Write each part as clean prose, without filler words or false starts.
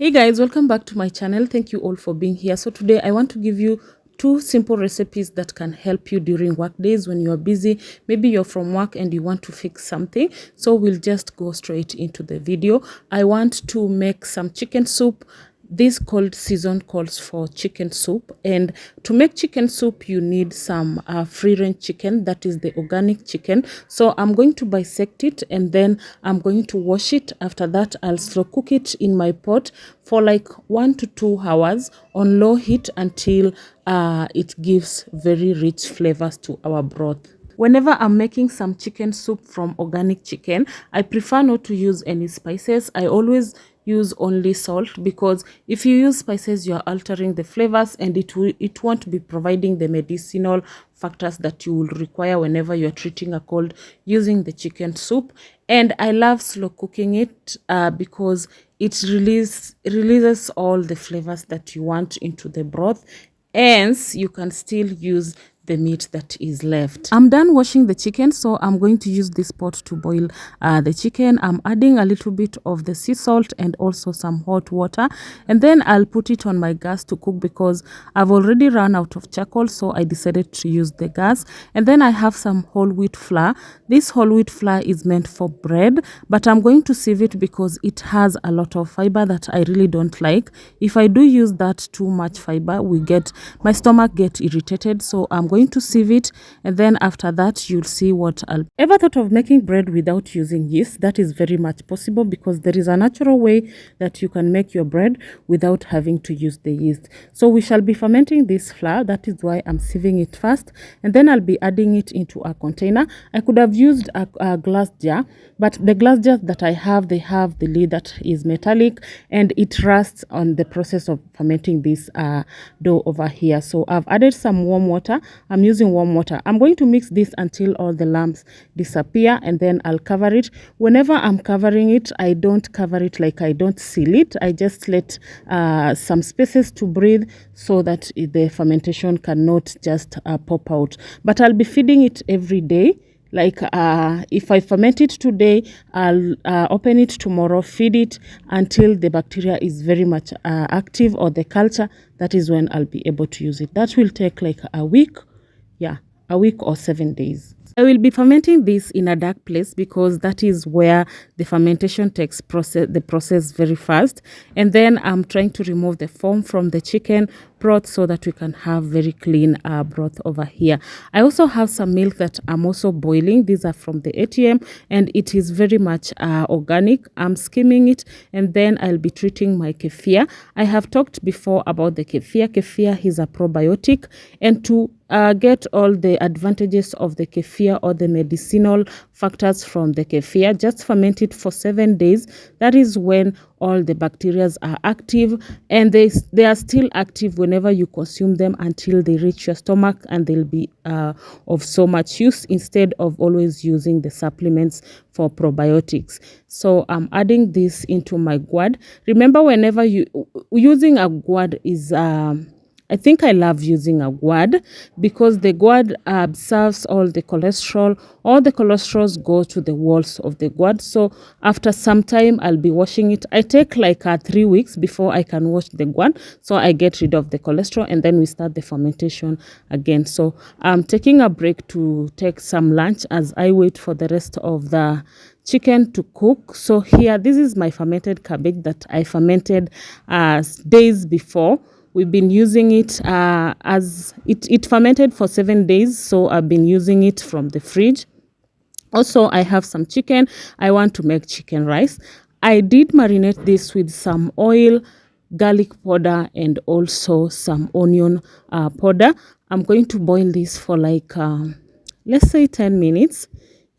Hey guys, welcome back to my channel. Thank you all for being here. So today I want to give you two simple recipes that can help you during work days when you are busy. Maybe you're from work and you want to fix something. So we'll just go straight into the video. I want to make some chicken soup. This cold season calls for chicken soup, and to make chicken soup you need some free range chicken, that is the organic chicken. So I'm going to bisect it and then I'm going to wash it. After that I'll slow cook it in my pot for like 1 to 2 hours on low heat until it gives very rich flavors to our broth. Whenever I'm making some chicken soup from organic chicken, I prefer not to use any spices. I always use only salt, because if you use spices you are altering the flavors and it won't be providing the medicinal factors that you will require whenever you're treating a cold using the chicken soup. And I love slow cooking it because it releases all the flavors that you want into the broth. Hence, you can still use the meat that is left. I'm done washing the chicken, so I'm going to use this pot to boil the chicken. I'm adding a little bit of the sea salt and also some hot water, and then I'll put it on my gas to cook because I've already run out of charcoal, so I decided to use the gas. And then I have some whole wheat flour. This whole wheat flour is meant for bread, but I'm going to sieve it because it has a lot of fiber that I really don't like. If I do use that too much fiber, my stomach get irritated, so I'm going to sieve it, and then after that you'll see what I'll ever thought of making bread without using yeast. That is very much possible because there is a natural way that you can make your bread without having to use the yeast. So we shall be fermenting this flour. That is why I'm sieving it first, and then I'll be adding it into a container. I could have used a glass jar, but the glass jars that I have, they have the lid that is metallic and it rusts on the process of fermenting this dough over here. So I've added some warm water. I'm using warm water. I'm going to mix this until all the lumps disappear, and then I'll cover it. Whenever I'm covering it, I don't cover it like I don't seal it. I just let some spaces to breathe so that the fermentation cannot just pop out. But I'll be feeding it every day. Like if I ferment it today, I'll open it tomorrow, feed it until the bacteria is very much active, or the culture. That is when I'll be able to use it. That will take like a week. Yeah, a week or 7 days. I will be fermenting this in a dark place because that is where the fermentation takes the process very fast. And then I'm trying to remove the foam from the chicken broth so that we can have very clean broth over here. I also have some milk that I'm also boiling. These are from the ATM and it is very much organic. I'm skimming it, and then I'll be treating my kefir. I have talked before about the kefir. Kefir is a probiotic, and to get all the advantages of the kefir or the medicinal factors from the kefir, just ferment it for 7 days. That is when all the bacteria are active, and they are still active whenever you consume them until they reach your stomach, and they'll be of so much use instead of always using the supplements for probiotics. So I'm adding this into my gourd. Remember, whenever using a gourd is I think I love using a gourd because the gourd absorbs all the cholesterol. All the cholesterols go to the walls of the gourd. So after some time, I'll be washing it. I take like 3 weeks before I can wash the gourd. So I get rid of the cholesterol, and then we start the fermentation again. So I'm taking a break to take some lunch as I wait for the rest of the chicken to cook. So here, this is my fermented cabbage that I fermented days before. We've been using it as it fermented for 7 days, so I've been using it from the fridge. Also, I have some chicken. I want to make chicken rice. I did marinate this with some oil, garlic powder, and also some onion powder. I'm going to boil this for like, let's say 10 minutes.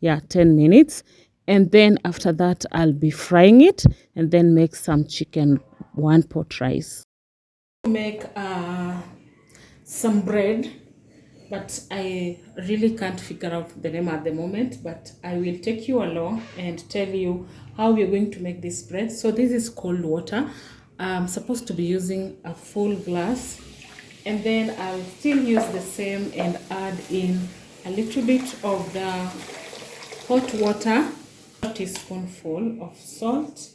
Yeah, 10 minutes. And then after that, I'll be frying it and then make some chicken one pot rice. Make some bread, but I really can't figure out the name at the moment, but I will take you along and tell you how we're going to make this bread. So this is cold water. I'm supposed to be using a full glass, and then I'll still use the same and add in a little bit of the hot water, a teaspoonful of salt,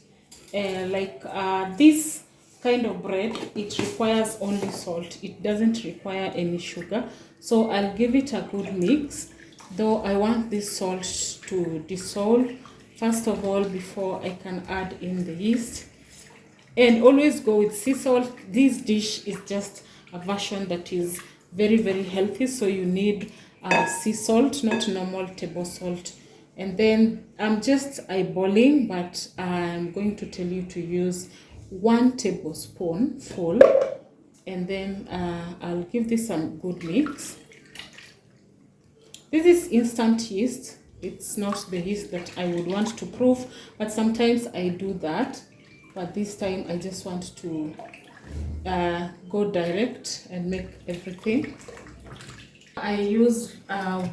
this kind of bread, it requires only salt. It doesn't require any sugar. So I'll give it a good mix, though I want this salt to dissolve first of all before I can add in the yeast. And always go with sea salt. This dish is just a version that is very, very healthy, so you need sea salt, not normal table salt. And then I'm just eyeballing, but I'm going to tell you to use 1 tablespoon full, and then I'll give this a good mix. This is instant yeast. It's not the yeast that I would want to proof, but sometimes I do that. But this time I just want to go direct and make everything. I use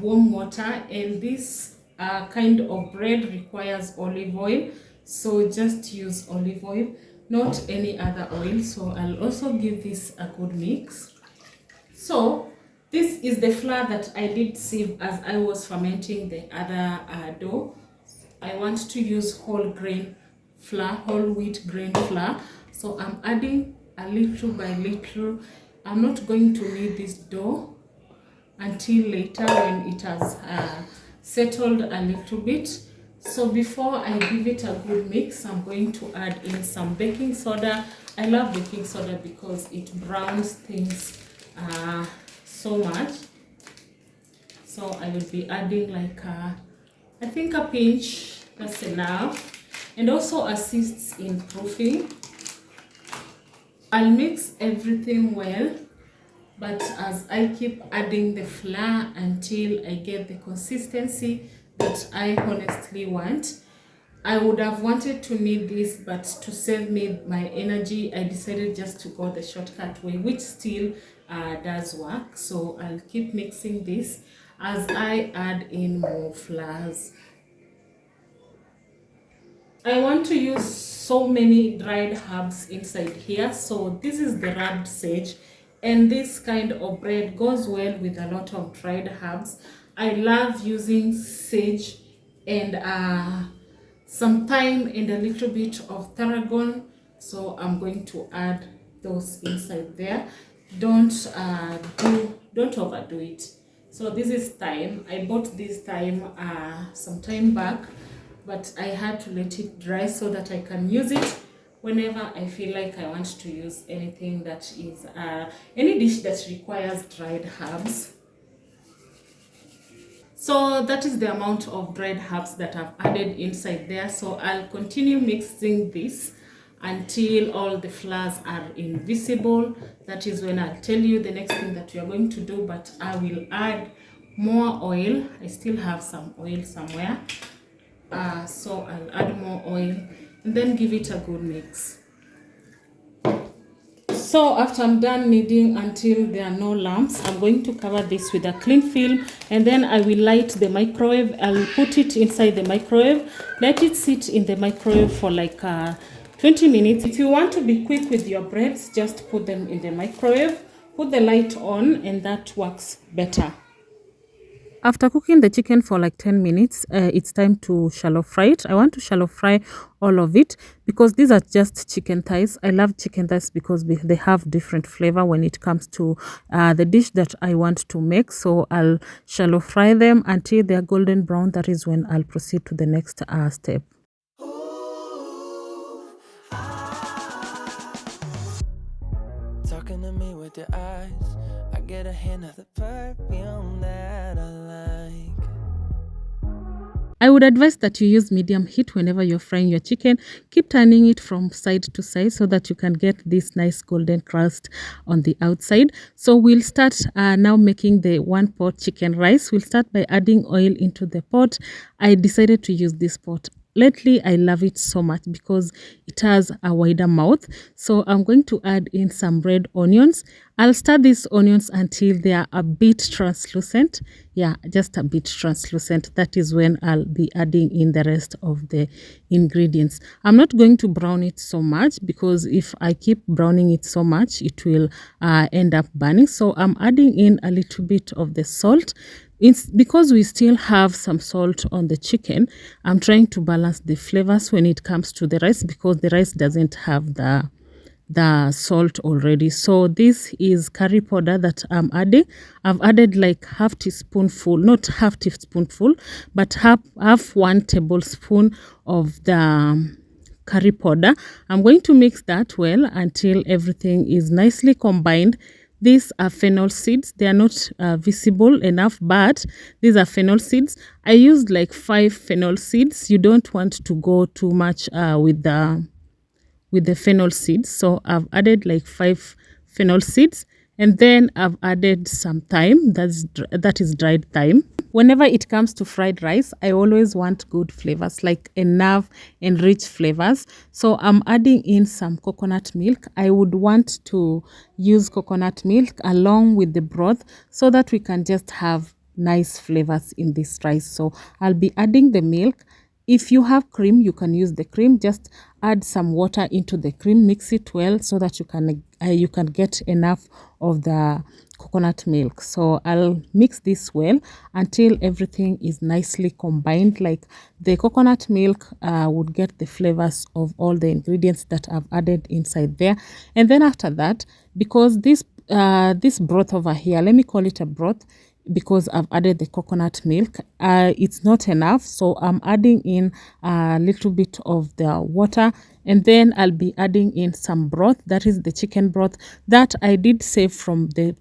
warm water, and this kind of bread requires olive oil. So just use olive oil, not any other oil. So I'll also give this a good mix. So this is the flour that I did sieve as I was fermenting the other dough. I want to use whole grain flour, whole wheat grain flour. So I'm adding a little by little. I'm not going to knead this dough until later when it has settled a little bit. So before I give it a good mix, I'm going to add in some baking soda. I love baking soda because it browns things so much. So I will be adding like I think a pinch, that's enough, and also assists in proofing. I'll mix everything well, but as I keep adding the flour until I get the consistency that I honestly want. I would have wanted to knead this, but to save me my energy, I decided just to go the shortcut way, which still does work. So I'll keep mixing this as I add in more flours. I want to use so many dried herbs inside here. So this is the rubbed sage, and this kind of bread goes well with a lot of dried herbs. I love using sage and some thyme and a little bit of tarragon. So I'm going to add those inside there. Don't overdo it. So this is thyme. I bought this thyme some time back, but I had to let it dry so that I can use it whenever I feel like I want to use anything that is any dish that requires dried herbs. So that is the amount of dried herbs that I've added inside there. So I'll continue mixing this until all the flours are invisible. That is when I'll tell you the next thing that we are going to do, but I will add more oil. I still have some oil somewhere. So I'll add more oil and then give it a good mix. So after I'm done kneading until there are no lumps, I'm going to cover this with a clean film, and then I will light the microwave. I'll put it inside the microwave, let it sit in the microwave for like 20 minutes. If you want to be quick with your breads, just put them in the microwave, put the light on, and that works better. After cooking the chicken for like 10 minutes, it's time to shallow fry it. I want to shallow fry all of it because these are just chicken thighs. I love chicken thighs because they have different flavor when it comes to the dish that I want to make. So I'll shallow fry them until they're golden brown. That is when I'll proceed to the next step. Talking to me with your eyes, I get a hint of the perfume that I like. I would advise that you use medium heat whenever you're frying your chicken. Keep turning it from side to side so that you can get this nice golden crust on the outside. So we'll start now making the 1 pot chicken rice. We'll start by adding oil into the pot. I decided to use this pot. Lately, I love it so much because it has a wider mouth. So I'm going to add in some red onions. I'll stir these onions until they are a bit translucent. Yeah, just a bit translucent. That is when I'll be adding in the rest of the ingredients. I'm not going to brown it so much because if I keep browning it so much, it will end up burning. So I'm adding in a little bit of the salt. It's because we still have some salt on the chicken. I'm trying to balance the flavors when it comes to the rice because the rice doesn't have the the salt already. So this is curry powder that I'm adding. I've added like half teaspoonful, not half teaspoonful, but half 1 tablespoon of the curry powder. I'm going to mix that well until everything is nicely combined. These are fennel seeds. They are not visible enough, but these are fennel seeds. I used like 5 fennel seeds. You don't want to go too much with the fennel seeds. So I've added like 5 fennel seeds, and then I've added some thyme. That is dried thyme. Whenever it comes to fried rice, I always want good flavors, like enough and rich flavors. So I'm adding in some coconut milk. I would want to use coconut milk along with the broth so that we can just have nice flavors in this rice. So I'll be adding the milk. If you have cream, you can use the cream. Just add some water into the cream, mix it well so that you can get enough of the coconut milk. So I'll mix this well until everything is nicely combined. Like the coconut milk would get the flavors of all the ingredients that I've added inside there. And then after that, because this broth over here, let me call it a broth, because I've added the coconut milk, it's not enough, so I'm adding in a little bit of the water, and then I'll be adding in some broth. That is the chicken broth that I did save from the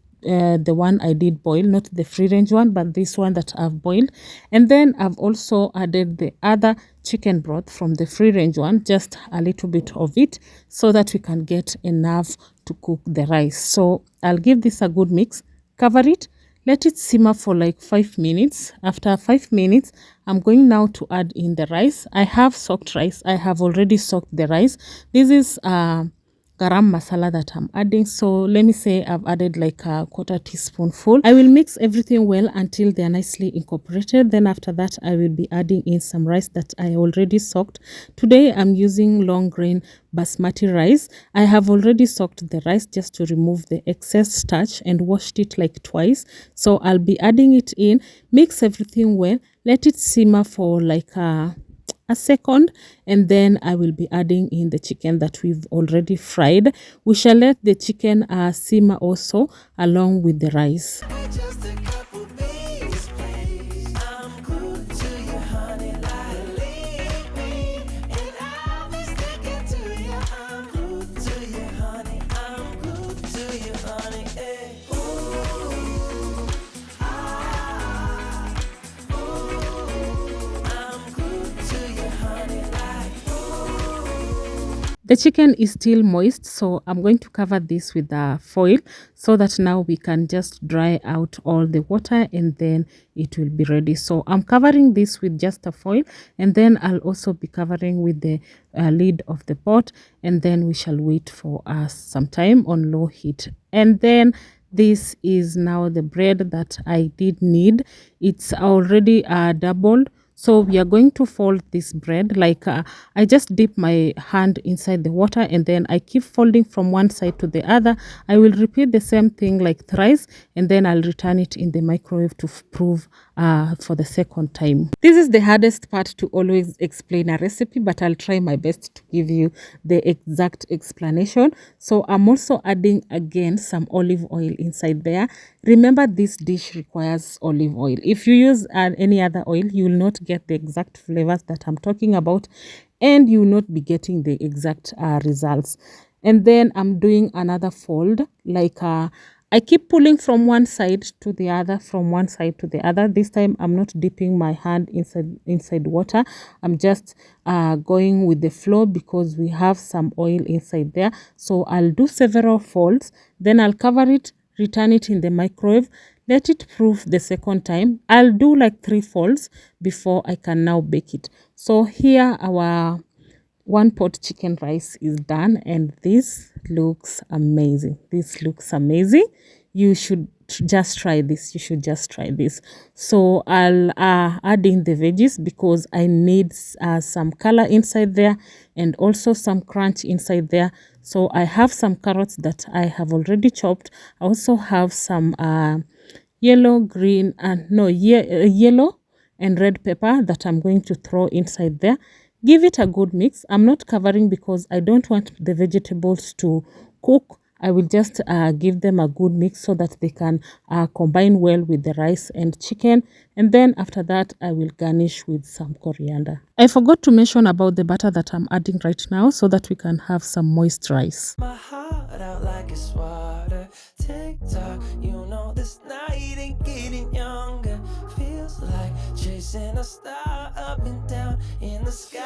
one I did boil, not the free range one, but this one that I've boiled. And then I've also added the other chicken broth from the free range one, just a little bit of it, so that we can get enough to cook the rice. So I'll give this a good mix, cover it, let it simmer for like 5 minutes. After 5 minutes, I'm going now to add in the rice. I have soaked rice. I have already soaked the rice. This is garam masala that I'm adding. So let me say I've added like a 1/4 teaspoonful. I will mix everything well until they are nicely incorporated. Then after that, I will be adding in some rice that I already soaked. Today, I'm using long grain basmati rice. I have already soaked the rice just to remove the excess starch and washed it like twice. So I'll be adding it in, mix everything well, let it simmer for like a second, and then I will be adding in the chicken that we've already fried. We shall let the chicken simmer also along with the rice. The chicken is still moist, so I'm going to cover this with a foil so that now we can just dry out all the water and then it will be ready. So I'm covering this with just a foil, and then I'll also be covering with the lid of the pot, and then we shall wait for some time on low heat. And then this is now the bread that I did knead. It's already doubled. So we are going to fold this bread like I just dip my hand inside the water, and then I keep folding from one side to the other. I will repeat the same thing like thrice, and then I'll return it in the microwave to prove for the second time. This is the hardest part to always explain a recipe, but I'll try my best to give you the exact explanation. So I'm also adding again some olive oil inside there. Remember, this dish requires olive oil. If you use any other oil, you will not get the exact flavors that I'm talking about, and you will not be getting the exact results. And then I'm doing another fold, like I keep pulling from one side to the other, from one side to the other. This time I'm not dipping my hand inside water. I'm just going with the flow because we have some oil inside there. So I'll do several folds, then I'll cover it, return it in the microwave, let it proof the second time. I'll do like 3 folds before I can now bake it. So here our 1 pot chicken rice is done, and this looks amazing. This looks amazing. You should just try this. You should just try this. So I'll add in the veggies because I need some color inside there and also some crunch inside there. So I have some carrots that I have already chopped. I also have some yellow and red pepper that I'm going to throw inside there. Give it a good mix. I'm not covering because I don't want the vegetables to cook. I will just give them a good mix so that they can combine well with the rice and chicken. And then after that, I will garnish with some coriander. I forgot to mention about the butter that I'm adding right now so that we can have some moist rice. My heart out like it's water. Tick-tock, you know this night ain't getting younger. Feels like chasing a star up and down in the sky.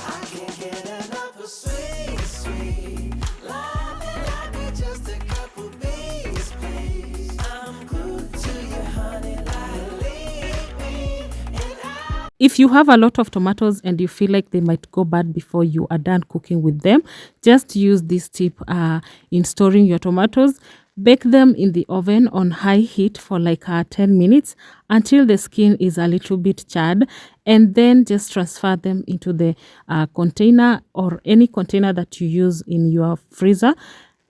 I can't get enough of sweet, sweet love. Like we're just a couple bees, please. I'm glued to you, honey, like leave me and I. If you have a lot of tomatoes and you feel like they might go bad before you are done cooking with them, just use this tip in storing your tomatoes. Bake them in the oven on high heat for like 10 minutes until the skin is a little bit charred, and then just transfer them into the container or any container that you use in your freezer.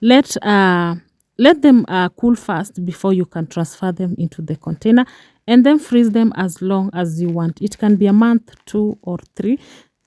Let them cool fast before you can transfer them into the container, and then freeze them as long as you want. It can be a month, 2 or 3.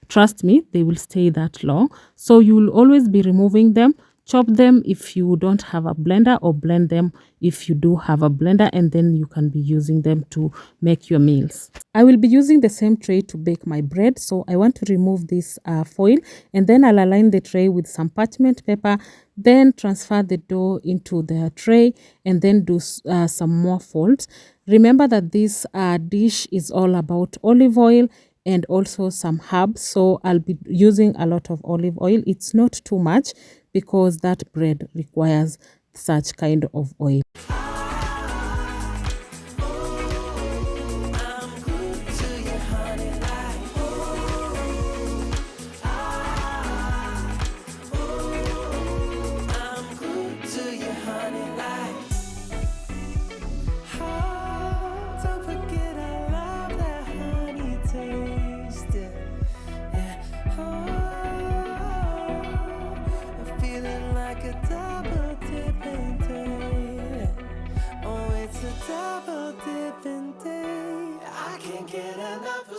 Trust me, they will stay that long. So you will always be removing them. Chop them if you don't have a blender, or blend them if you do have a blender, and then you can be using them to make your meals. I will be using the same tray to bake my bread, so I want to remove this foil, and then I'll align the tray with some parchment paper, then transfer the dough into the tray, and then do some more folds. Remember that this dish is all about olive oil and also some herbs, so I'll be using a lot of olive oil. It's not too much because that bread requires such kind of oil.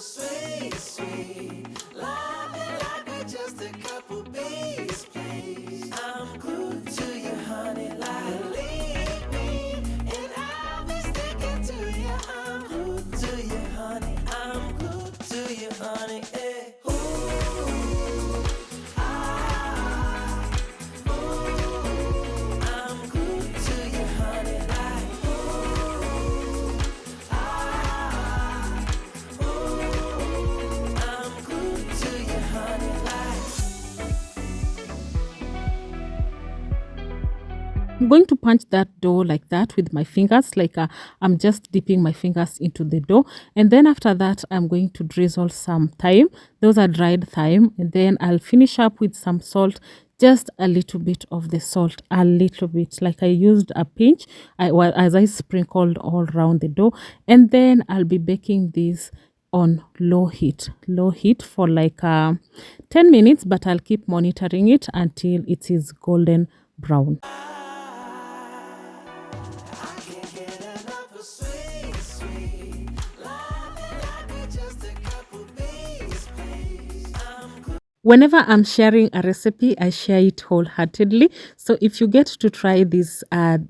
Sweet, sweet love, like we're just a couple bees, please. I'm glued to you, honey, like leave me and I'll be sticking to you. I'm glued to you, honey. I'm glued to you, honey. Hey. Ooh, ah, ooh, I'm glued to you, honey, like ooh, ah, ooh, I'm glued to you, honey, like. I'm going to punch that dough like that with my fingers, like I'm just dipping my fingers into the dough. And then after that, I'm going to drizzle some thyme. Those are dried thyme. And then I'll finish up with some salt, just a little bit of the salt, a little bit, like I used a pinch as I sprinkled all around the dough. And then I'll be baking this on low heat for like 10 minutes, but I'll keep monitoring it until it is golden brown. I can't get enough of sweet, sweet love, like we're just a couple bees, please. I'm glued. Whenever I'm sharing a recipe, I share it wholeheartedly. So if you get to try this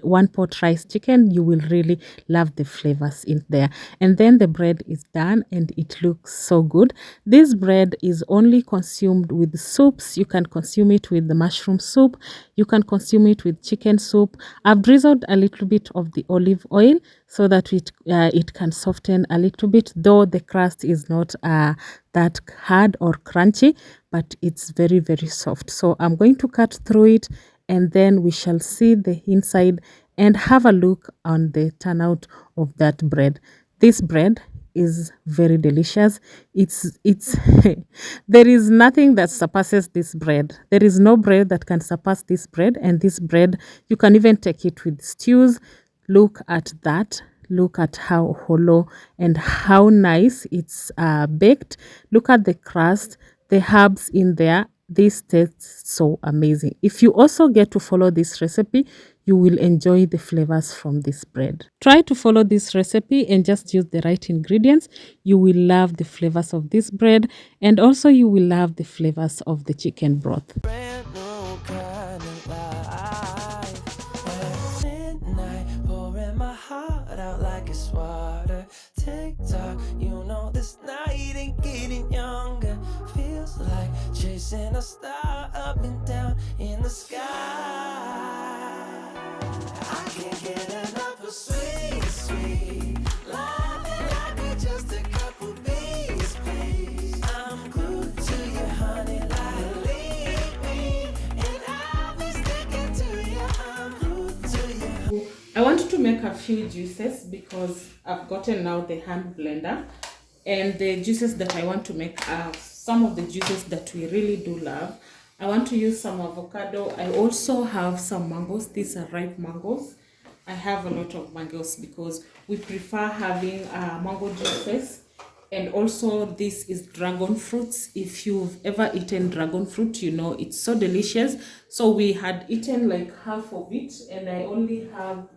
one pot rice chicken, you will really love the flavors in there. And then the bread is done and it looks so good. This bread is only consumed with soups. You can consume it with the mushroom soup. You can consume it with chicken soup. I've drizzled a little bit of the olive oil so that it can soften a little bit, though the crust is not that hard or crunchy, but it's very, very soft. So I'm going to cut through it, and then we shall see the inside and have a look on the turnout of that bread. This bread is very delicious. It's there is nothing that surpasses this bread. There is no bread that can surpass this bread, and this bread, you can even take it with stews. Look at that. Look at how hollow and how nice it's baked. Look at the crust, the herbs in there. This tastes so amazing. If you also get to follow this recipe, you will enjoy the flavors from this bread. Try to follow this recipe and just use the right ingredients. You will love the flavors of this bread, and also you will love the flavors of the chicken broth. Brand new kind of life. At midnight, pouring my heart out like it's water. TikTok, you know this night ain't getting younger. Feels like chasing a star up and down in the sky. I can't get enough of sweet, sweet love. Like we're just a couple bees, please. I'm glued to you, honey, like leave me, and I'll be sticking to you. I'm glued to you. I want to make a few juices because I've gotten now the hand blender, and the juices that I want to make are some of the juices that we really do love. I want to use some avocado. I also have some mangoes. These are ripe mangoes. I have a lot of mangoes because we prefer having mango juices. And also this is dragon fruits. If you've ever eaten dragon fruit, you know it's so delicious. So we had eaten like half of it, and I only have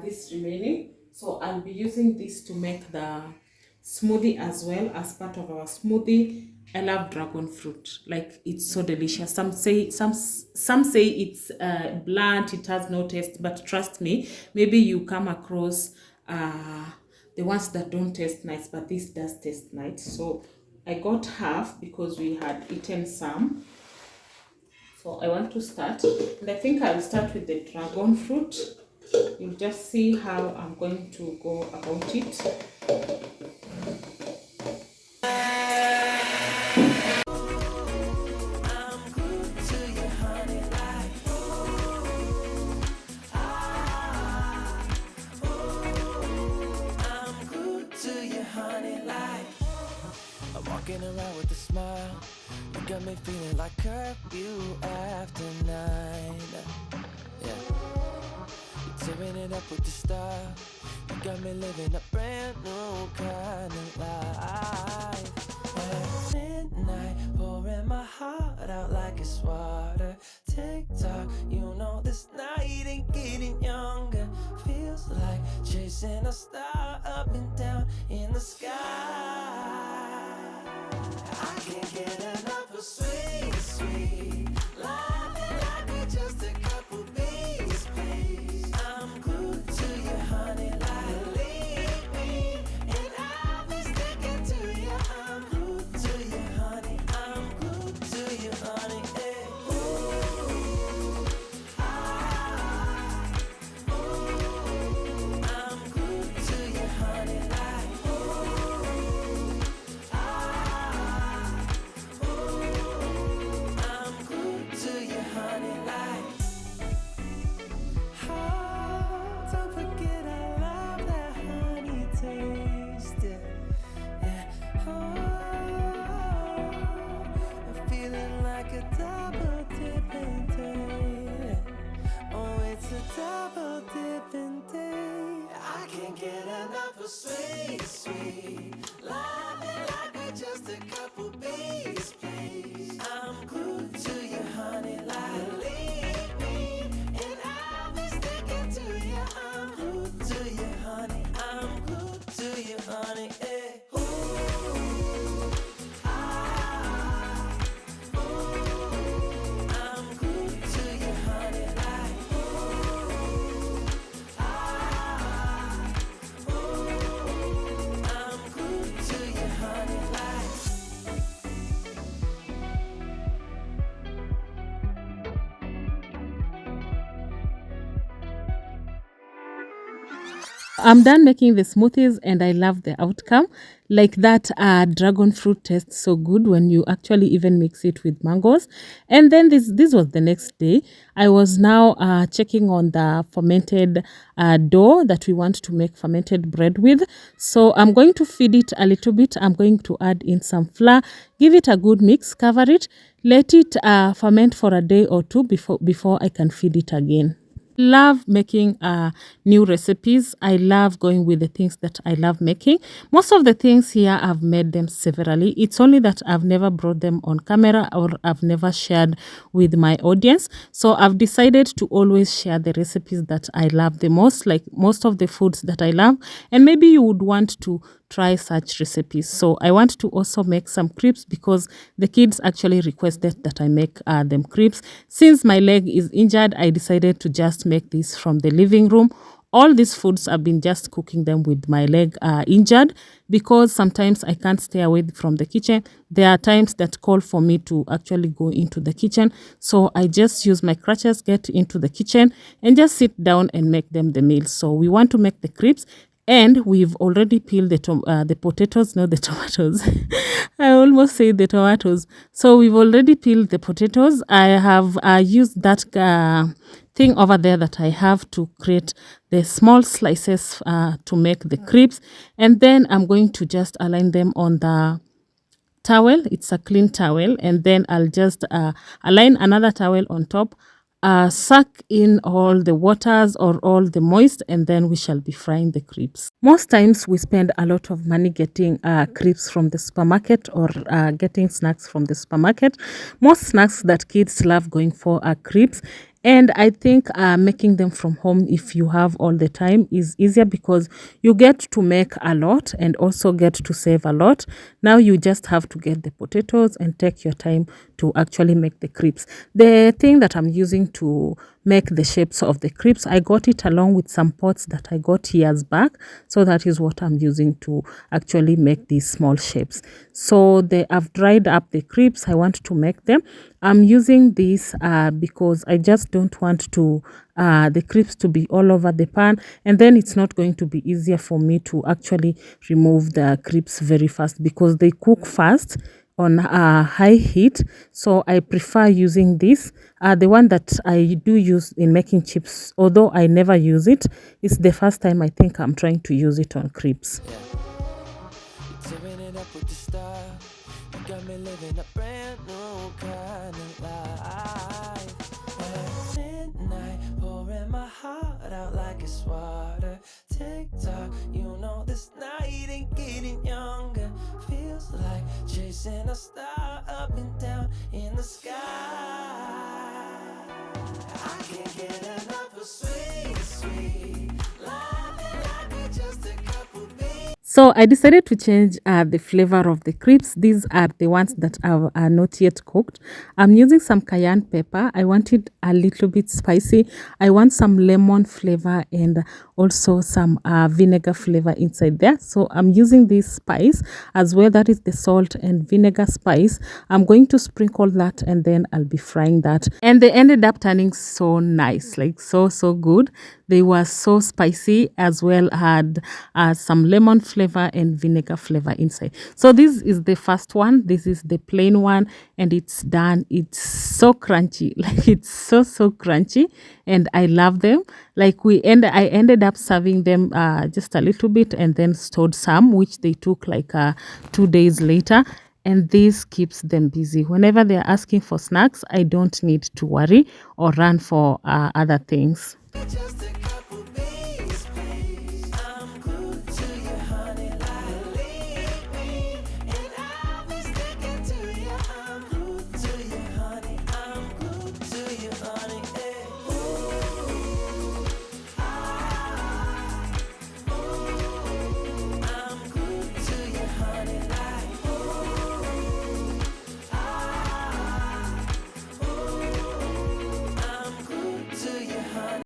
this remaining. So I'll be using this to make the smoothie as well as part of our smoothie. I love dragon fruit. Like, it's so delicious. Some say it's blunt, it has no taste, but trust me, maybe you come across the ones that don't taste nice, but this does taste nice. So I got half because we had eaten some. So I want to start, and I think I'll start with the dragon fruit. You'll just see how I'm going to go about it. I'm glued to you, honey, like I'm glued to you, honey, like I'm walking around with a smile. You got me feeling like curfew after 9. Yeah, you're tearing it up with the style. You got me living a brand new kind of life. At midnight, pouring my heart out like it's water. TikTok, you know this night ain't getting younger. Feels like chasing a star up and down in the sky. I can't get enough of sweet, sweet love. Like we're just a couple bees, please. I'm glued to you, honey, like leave me, and I'll be sticking to you. I'm glued to you, honey. I'm glued to you, honey. Hey. Ooh, I'm glued to you, honey, like I'm glued to you, honey, like oh, don't forget I love that honey taste. Yeah. Oh, I'm feeling like a double dipping day. Oh, it's a double dipping day. I can't get enough of sweet, sweet love. Like we're just a couple bees, please. I'm glued to you, honey, like leave me, and I'll be sticking to you. I'm glued to you, honey. I'm glued to you, honey. Hey. I'm glued to you, honey, like I'm glued to you, honey, like I'm done making the smoothies, and I love the outcome. Like, that dragon fruit tastes so good when you actually even mix it with mangoes. And then this was the next day. I was now checking on the fermented dough that we want to make fermented bread with. So I'm going to feed it a little bit. I'm going to add in some flour, give it a good mix, cover it, let it ferment for a day or two before I can feed it again. Love making new recipes. I love going with the things that I love making. Most of the things here I've made them severally. It's only that I've never brought them on camera or I've never shared with my audience. So I've decided to always share the recipes that I love the most, like most of the foods that I love. And maybe you would want to try such recipes. So I want to also make some crepes because the kids actually requested that I make them crepes. Since my leg is injured, I decided to just make this from the living room. All these foods I've been just cooking them with my leg injured because sometimes I can't stay away from the kitchen. There are times that call for me to actually go into the kitchen. So I just use my crutches, get into the kitchen and just sit down and make them the meal. So we want to make the crepes. And we've already peeled the potatoes, not the tomatoes. I almost say the tomatoes. So we've already peeled the potatoes. I have used that thing over there that I have to create the small slices to make the crepes. And then I'm going to just align them on the towel. It's a clean towel. And then I'll just align another towel on top, suck in all the waters or all the moist, and then we shall be frying the crepes. Most times we spend a lot of money getting crepes from the supermarket or getting snacks from the supermarket. Most snacks that kids love going for are crepes. And I think making them from home, if you have all the time, is easier because you get to make a lot and also get to save a lot. Now you just have to get the potatoes and take your time to actually make the crepes. The thing that I'm using to make the shapes of the crepes, I got it along with some pots that I got years back. So that is what I'm using to actually make these small shapes. So I've dried up the crepes. I want to make them. I'm using this because I just don't want to the crepes to be all over the pan, and then it's not going to be easier for me to actually remove the crepes very fast because they cook fast on high heat. So I prefer using this. The one that I do use in making chips, although I never use it, it's the first time I think I'm trying to use it on crepes. Tearing it up with the style. You got me living a brand new kind of life. At midnight, pouring my heart out like it's water. Tick tock, you know this night ain't getting younger. Feels like chasing a star up and down in the sky. I can't get enough of sweet, sweet love, like we're just a couple bees. So I decided to change the flavor of the crepes. These are the ones that are not yet cooked. I'm using some cayenne pepper. I want it a little bit spicy. I want some lemon flavor and also some vinegar flavor inside there. So I'm using this spice as well. That is the salt and vinegar spice. I'm going to sprinkle that and then I'll be frying that. And they ended up turning so nice, like so good. They were so spicy as well, had some lemon flavor and vinegar flavor inside. So this is the first one. This is the plain one and it's done. It's so crunchy, like it's so crunchy and I love them. Like I ended up serving them just a little bit and then stored some, which they took like 2 days later. And this keeps them busy. Whenever they're asking for snacks, I don't need to worry or run for other things. Just